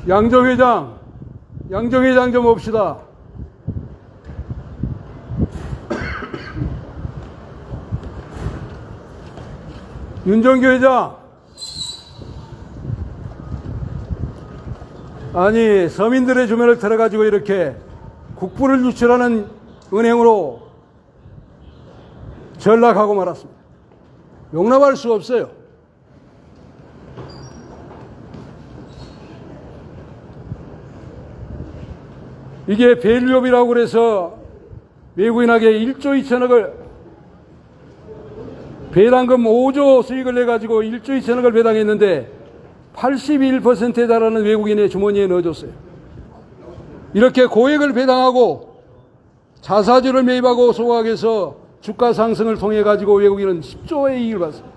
양정 회장 좀 봅시다. 윤정규 회장, 아니 서민들의 주변을 들어가지고 이렇게 국부를 유출하는 은행으로 전락하고 말았습니다. 용납할 수 없어요. 이게 밸류업이라고 그래서 외국인에게 1조 2천억을 배당금 5조 수익을 내가지고 1조 2천억을 배당했는데 81%에 달하는 외국인의 주머니에 넣어줬어요. 이렇게 고액을 배당하고 자사주를 매입하고 소각해서 주가 상승을 통해 가지고 외국인은 10조의 이익을 받습니다.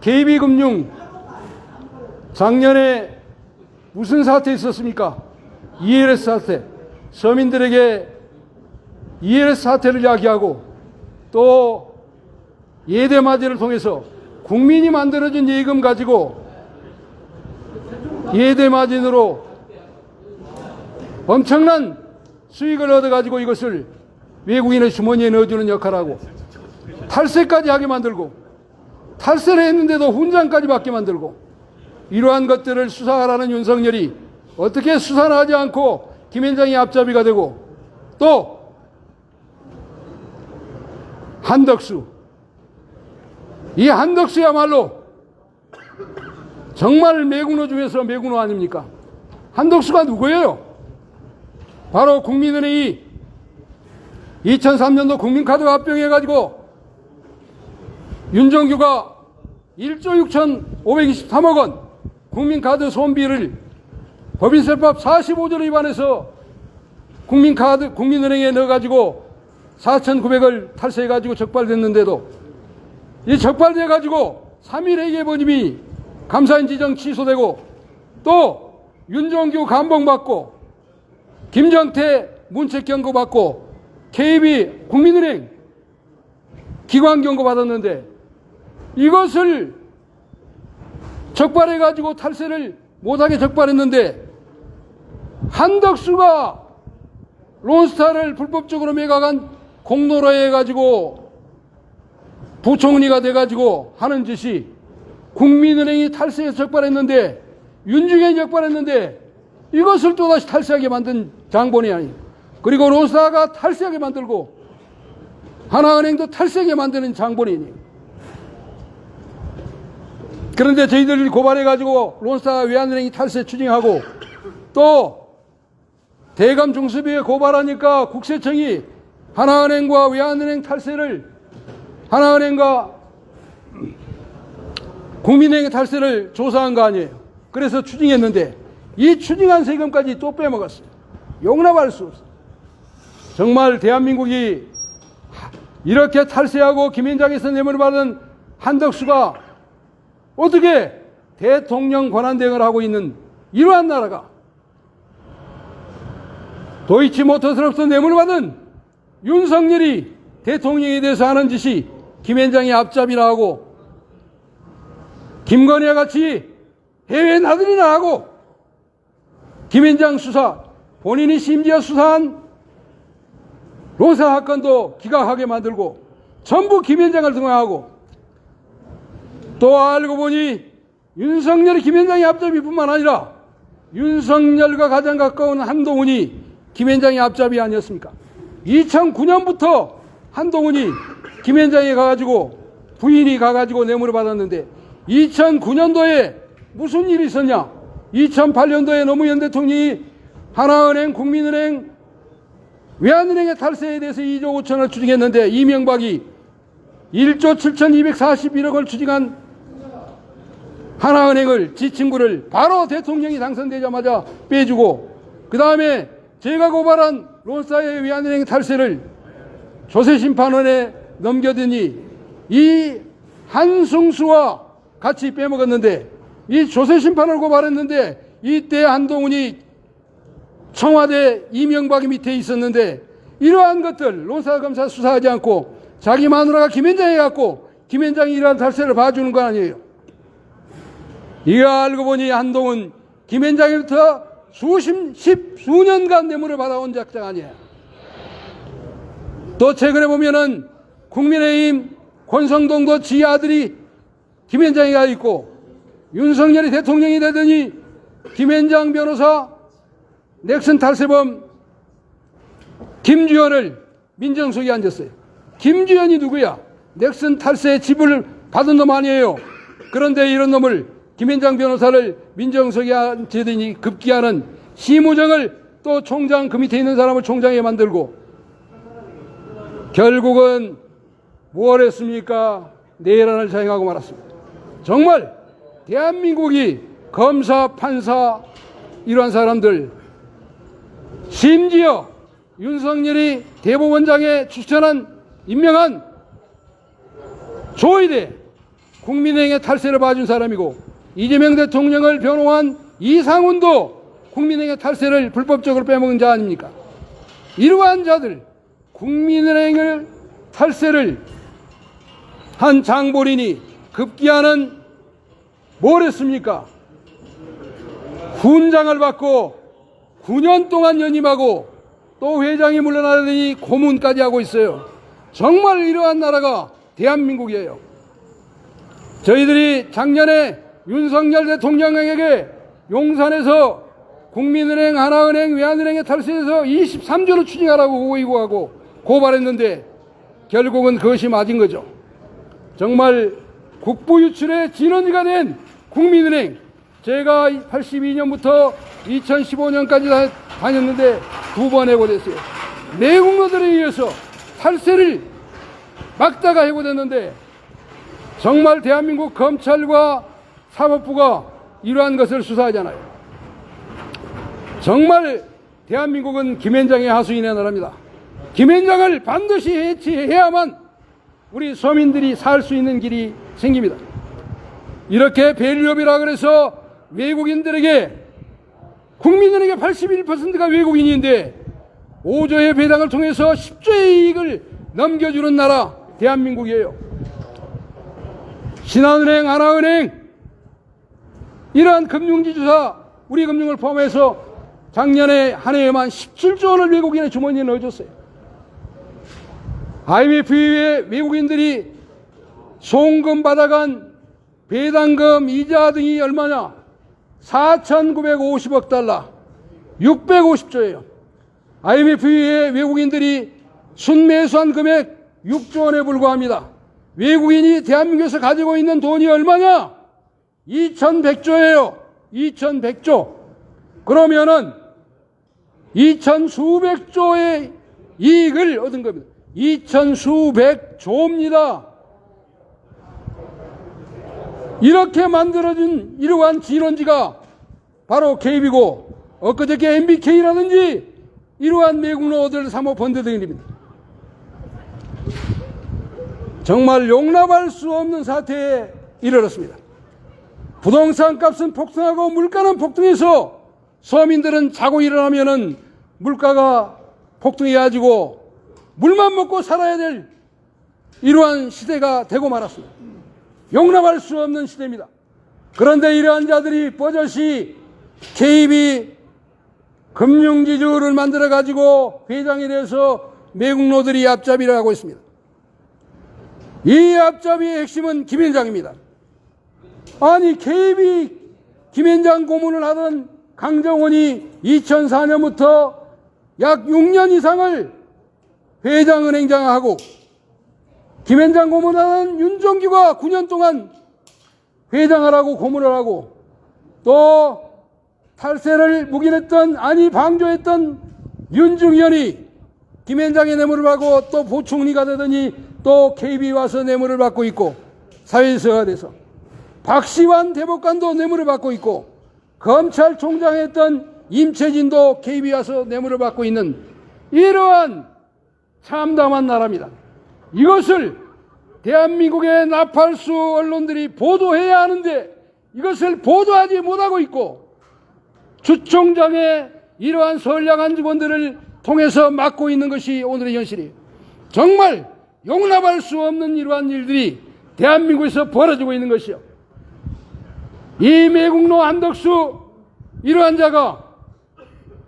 KB금융 작년에 무슨 사태 있었습니까? ELS 사태. 서민들에게 ELS 사태를 이야기하고 또 예대마진을 통해서 국민이 만들어준 예금 가지고 예대마진으로 엄청난 수익을 얻어가지고 이것을 외국인의 주머니에 넣어주는 역할을 하고 탈세까지 하게 만들고 탈세를 했는데도 훈장까지 받게 만들고 이러한 것들을 수사하라는 윤석열이 어떻게 수사를 하지 않고 김현장이 앞잡이가 되고 또 한덕수, 이 한덕수야말로 정말 매국노 중에서 매국노 아닙니까? 한덕수가 누구예요? 바로 국민은행이 2003년도 국민카드 합병해가지고 윤정규가 1조 6,523억 원 국민카드 손비를 법인세법 45조를 위반해서 국민은행에 넣어가지고 4,900을 탈세해가지고 적발됐는데도 이 적발돼가지고 3일 회계번임이 감사인 지정 취소되고 또 윤정규 감봉받고 김정태 문책경고 받고 KB 국민은행 기관경고 받았는데 이것을 적발해가지고 탈세를 못하게 적발했는데 한덕수가 론스타를 불법적으로 매각한 공로로 해가지고 부총리가 돼가지고 하는 짓이 국민은행이 탈세해서 적발했는데 윤중현이 적발했는데 이것을 또다시 탈세하게 만든 장본이 아니에요. 그리고 론스타가 탈세하게 만들고 하나은행도 탈세하게 만드는 장본인이에요. 그런데 저희들이 고발해가지고 론스타가 외환은행이 탈세 추징하고 또 대감 중수부에 고발하니까 국세청이 하나은행과 외환은행 탈세를 하나은행과 국민은행의 탈세를 조사한 거 아니에요. 그래서 추징했는데 이 추징한 세금까지 또 빼먹었어요. 용납할 수 없어요. 정말 대한민국이 이렇게 탈세하고 김현장에서 뇌물을 받은 한덕수가 어떻게 대통령 권한대행을 하고 있는 이러한 나라가 도이치모터스로부터 뇌물을 받은 윤석열이 대통령에 대해서 하는 짓이 김현장이 앞잡이나 하고 김건희와 같이 해외 나들이나 하고 김현장 수사 본인이 심지어 수사한 로사 사건도 기각하게 만들고 전부 김현장을 등용하고 또 알고 보니 윤석열이 김현장의 앞잡이뿐만 아니라 윤석열과 가장 가까운 한동훈이 김현장의 앞잡이 아니었습니까? 2009년부터 한동훈이 김현장에 가가지고 부인이 가가지고 뇌물을 받았는데 2009년도에 무슨 일이 있었냐? 2008년도에 노무현 대통령이 하나은행, 국민은행, 외환은행의 탈세에 대해서 2조 5천을 추징했는데 이명박이 1조 7,241억을 추징한 하나은행을 지 친구를 바로 대통령이 당선되자마자 빼주고 그 다음에 제가 고발한 론스타의 외환은행 탈세를 조세심판원에 넘겨드니 이 한승수와 같이 빼먹었는데 이 조세심판을 고발했는데 이때 한동훈이 청와대 이명박이 밑에 있었는데 이러한 것들 론스타 검사 수사하지 않고 자기 마누라가 김현장에 갖고 김현장이 이러한 탈세를 봐주는 거 아니에요. 이거 알고 보니 한동훈 김현장부터 수년간 뇌물을 받아온 작자가 아니에요. 또 최근에 보면은 국민의힘 권성동도 지 아들이 김현장이가 있고, 윤석열이 대통령이 되더니 김현장 변호사, 넥슨 탈세범 김주현을 민정수석에 앉았어요. 김주현이 누구야? 넥슨 탈세 지불을 받은 놈 아니에요. 그런데 이런 놈을, 김현장 변호사를 민정수석에 앉히더니 급기야는 심우정을 또 총장, 그 밑에 있는 사람을 총장에 만들고, 결국은 뭘 했습니까? 내란을 자행하고 말았습니다. 정말 대한민국이 검사, 판사, 이러한 사람들, 심지어 윤석열이 대법원장에 추천한, 임명한 조희대 국민의힘의 탈세를 봐준 사람이고, 이재명 대통령을 변호한 이상훈도 국민의힘의 탈세를 불법적으로 빼먹은 자 아닙니까? 이러한 자들, 국민의힘을 탈세를 한 장본인이 급기야는 뭘 했습니까? 훈장을 받고 9년 동안 연임하고 또 회장이 물러나더니 고문까지 하고 있어요. 정말 이러한 나라가 대한민국이에요. 저희들이 작년에 윤석열 대통령에게 용산에서 국민은행, 하나은행, 외환은행에 탈세해서 23조를 추징하라고 고의고하고 고발했는데 결국은 그것이 맞은 거죠. 정말 국부 유출의 진원지가 된 국민은행, 제가 82년부터 2015년까지 다녔는데 2번 해고됐어요. 내국노들에 의해서 탈세를 막다가 해고됐는데, 정말 대한민국 검찰과 사법부가 이러한 것을 수사하잖아요. 정말 대한민국은 김현장의 하수인의 나라입니다. 김현장을 반드시 해체해야만 우리 서민들이 살 수 있는 길이 생깁니다. 이렇게 밸류업이라 그래서 외국인들에게, 국민들에게 81%가 외국인인데 5조의 배당을 통해서 10조의 이익을 넘겨주는 나라 대한민국이에요. 신한은행, 하나은행, 이러한 금융지주사, 우리 금융을 포함해서 작년에 한 해에만 17조 원을 외국인의 주머니에 넣어줬어요. IMF 이후에 외국인들이 송금 받아간 배당금, 이자 등이 얼마냐? 4,950억 달러, 650조예요. IMF 이후에 외국인들이 순매수한 금액 6조 원에 불과합니다. 외국인이 대한민국에서 가지고 있는 돈이 얼마냐? 2,100조예요. 2,100조. 그러면은 2,수백조의 이익을 얻은 겁니다. 2,수백조입니다. 이렇게 만들어진 이러한 진원지가 바로 KB고, 엊그저께 MBK라든지 이러한 외국노들 사모펀드 등입니다. 정말 용납할 수 없는 사태에 이르렀습니다. 부동산 값은 폭등하고 물가는 폭등해서 서민들은 자고 일어나면은 물가가 폭등해가지고 물만 먹고 살아야 될 이러한 시대가 되고 말았습니다. 용납할 수 없는 시대입니다. 그런데 이러한 자들이 버젓이 KB 금융지주를 만들어가지고 회장이 돼서 외국노들이 앞잡이를 하고 있습니다. 이 앞잡이의 핵심은 김현장입니다. 아니, KB 김현장 고문을 하던 강정원이 2004년부터 약 6년 이상을 회장은행장하고, 김현장 고문하는 윤종규가 9년 동안 회장하라고 고문을 하고, 또 탈세를 묵인했던, 아니 방조했던 윤중현이 김현장의 뇌물을 받고 또 부총리가 되더니 또 KB 와서 뇌물을 받고 있고, 사회수사가 돼서 박시환 대법관도 뇌물을 받고 있고, 검찰총장 했던 임채진도 KB 와서 뇌물을 받고 있는 이러한 참담한 나라입니다. 이것을 대한민국의 나팔수 언론들이 보도해야 하는데 이것을 보도하지 못하고 있고, 주총장의 이러한 선량한 직원들을 통해서 막고 있는 것이 오늘의 현실이에요. 정말 용납할 수 없는 이러한 일들이 대한민국에서 벌어지고 있는 것이요. 이 매국노 한덕수 이러한 자가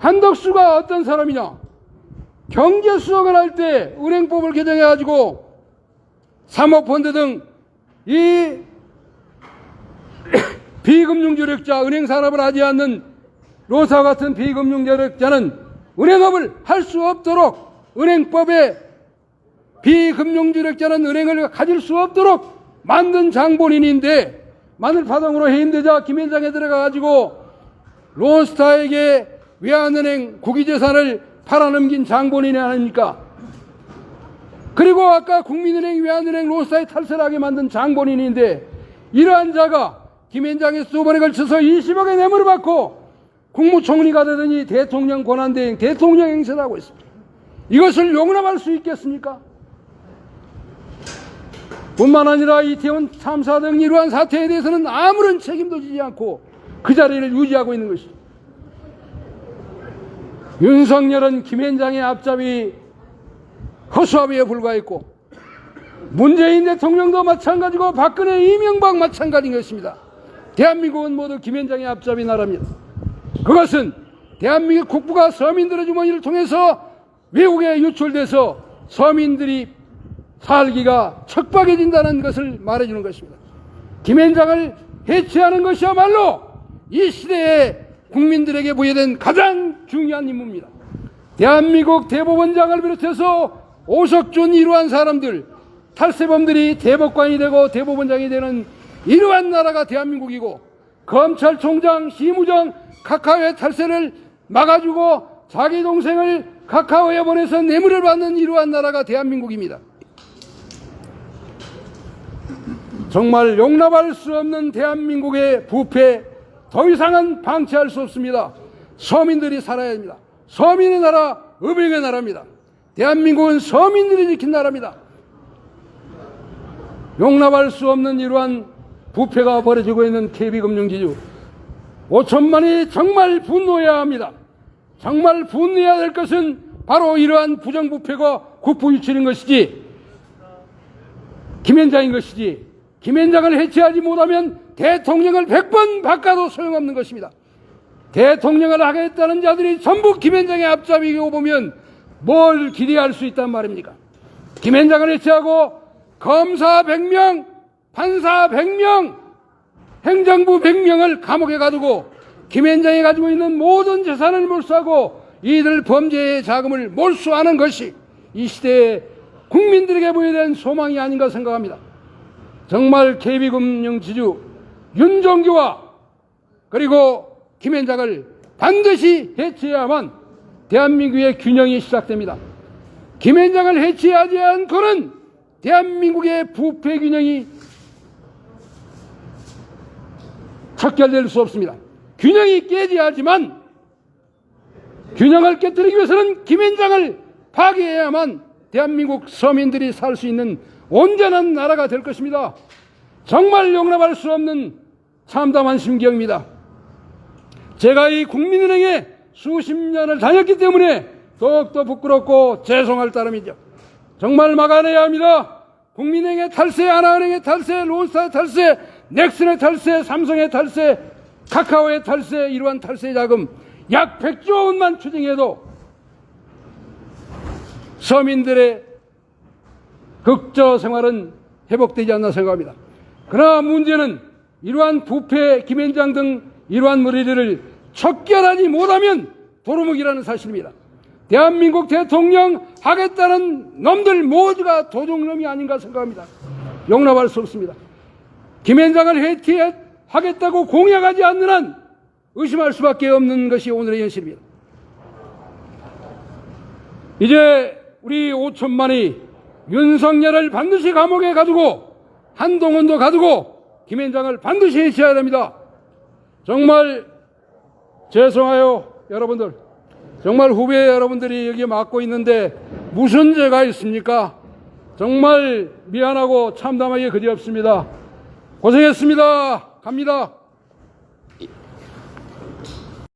한덕수가 어떤 사람이냐? 경제수석을 할 때 은행법을 개정해가지고 사모펀드 등 이 비금융조력자, 은행산업을 하지 않는 로사 같은 비금융조력자는 은행업을 할 수 없도록, 은행법에 비금융조력자는 은행을 가질 수 없도록 만든 장본인인데, 마늘파동으로 해임되자 김현장에 들어가가지고 론스타에게 외환은행 국유재산을 팔아넘긴 장본인이 아닙니까? 그리고 아까 국민은행, 외환은행, 론스타에 탈세를 하게 만든 장본인인데, 이러한 자가 김현장에서 2번에 걸쳐서 20억의 뇌물을 받고 국무총리가 되더니 대통령 권한대행, 대통령 행세를 하고 있습니다. 이것을 용납할 수 있겠습니까? 뿐만 아니라 이태원 참사 등 이러한 사태에 대해서는 아무런 책임도 지지 않고 그 자리를 유지하고 있는 것이죠. 윤석열은 김현장의 앞잡이 허수아비에 불과했고, 문재인 대통령도 마찬가지고 박근혜, 이명박 마찬가지인 것입니다. 대한민국은 모두 김현장의 앞잡이 나라입니다. 그것은 대한민국 국부가 서민들의 주머니를 통해서 외국에 유출돼서 서민들이 살기가 척박해진다는 것을 말해주는 것입니다. 김현장을 해체하는 것이야말로 이 시대에 국민들에게 부여된 가장 중요한 임무입니다. 대한민국 대법원장을 비롯해서 오석준 이러한 사람들, 탈세범들이 대법관이 되고 대법원장이 되는 이러한 나라가 대한민국이고, 검찰총장, 시무장, 카카오의 탈세를 막아주고 자기 동생을 카카오에 보내서 뇌물을 받는 이러한 나라가 대한민국입니다. 정말 용납할 수 없는 대한민국의 부패, 더 이상은 방치할 수 없습니다. 서민들이 살아야 합니다. 서민의 나라, 의병의 나라입니다. 대한민국은 서민들이 지킨 나라입니다. 용납할 수 없는 이러한 부패가 벌어지고 있는 KB금융지주 5천만이 정말 분노해야 합니다. 정말 분노해야 될 것은 바로 이러한 부정부패가 국부유출인 것이지, 김현장인 것이지, 김현장을 해체하지 못하면 대통령을 100번 바꿔도 소용없는 것입니다. 대통령을 하겠다는 자들이 전부 김현장의 앞잡이고 보면 뭘 기대할 수 있단 말입니까? 김현장을 해체하고 검사 100명, 판사 100명, 행정부 100명을 감옥에 가두고 김현장이 가지고 있는 모든 재산을 몰수하고 이들 범죄의 자금을 몰수하는 것이 이 시대에 국민들에게 부여된 소망이 아닌가 생각합니다. 정말 KB금융지주 윤종규와 그리고 김현장을 반드시 해체해야만 대한민국의 균형이 시작됩니다. 김현장을 해체하지 않고는 대한민국의 부패 균형이 척결될 수 없습니다. 균형이 깨져야지만, 균형을 깨뜨리기 위해서는 김현장을 파괴해야만 대한민국 서민들이 살 수 있는 온전한 나라가 될 것입니다. 정말 용납할 수 없는 참담한 심경입니다. 제가 이 국민은행에 수십 년을 다녔기 때문에 더욱더 부끄럽고 죄송할 따름이죠. 정말 막아내야 합니다. 국민은행의 탈세, 하나은행의 탈세, 론스타의 탈세, 넥슨의 탈세, 삼성의 탈세, 카카오의 탈세, 이러한 탈세 자금 약 100조 원만 추징해도 서민들의 극저 생활은 회복되지 않나 생각합니다. 그러나 문제는 이러한 부패, 김현장 등 이러한 무리들을 척결하지 못하면 도루묵이라는 사실입니다. 대한민국 대통령 하겠다는 놈들 모두가 도둑놈이 아닌가 생각합니다. 용납할 수 없습니다. 김현장을 해체하겠다고 공약하지 않는 한 의심할 수밖에 없는 것이 오늘의 현실입니다. 이제 우리 5천만이 윤석열을 반드시 감옥에 가두고 한동훈도 가두고 김현장을 반드시 해체해야 됩니다. 정말 죄송해요, 여러분들. 정말 후배 여러분들이 여기 맡고 있는데 무슨 죄가 있습니까? 정말 미안하고 참담하게 그지없습니다. 고생했습니다. 갑니다.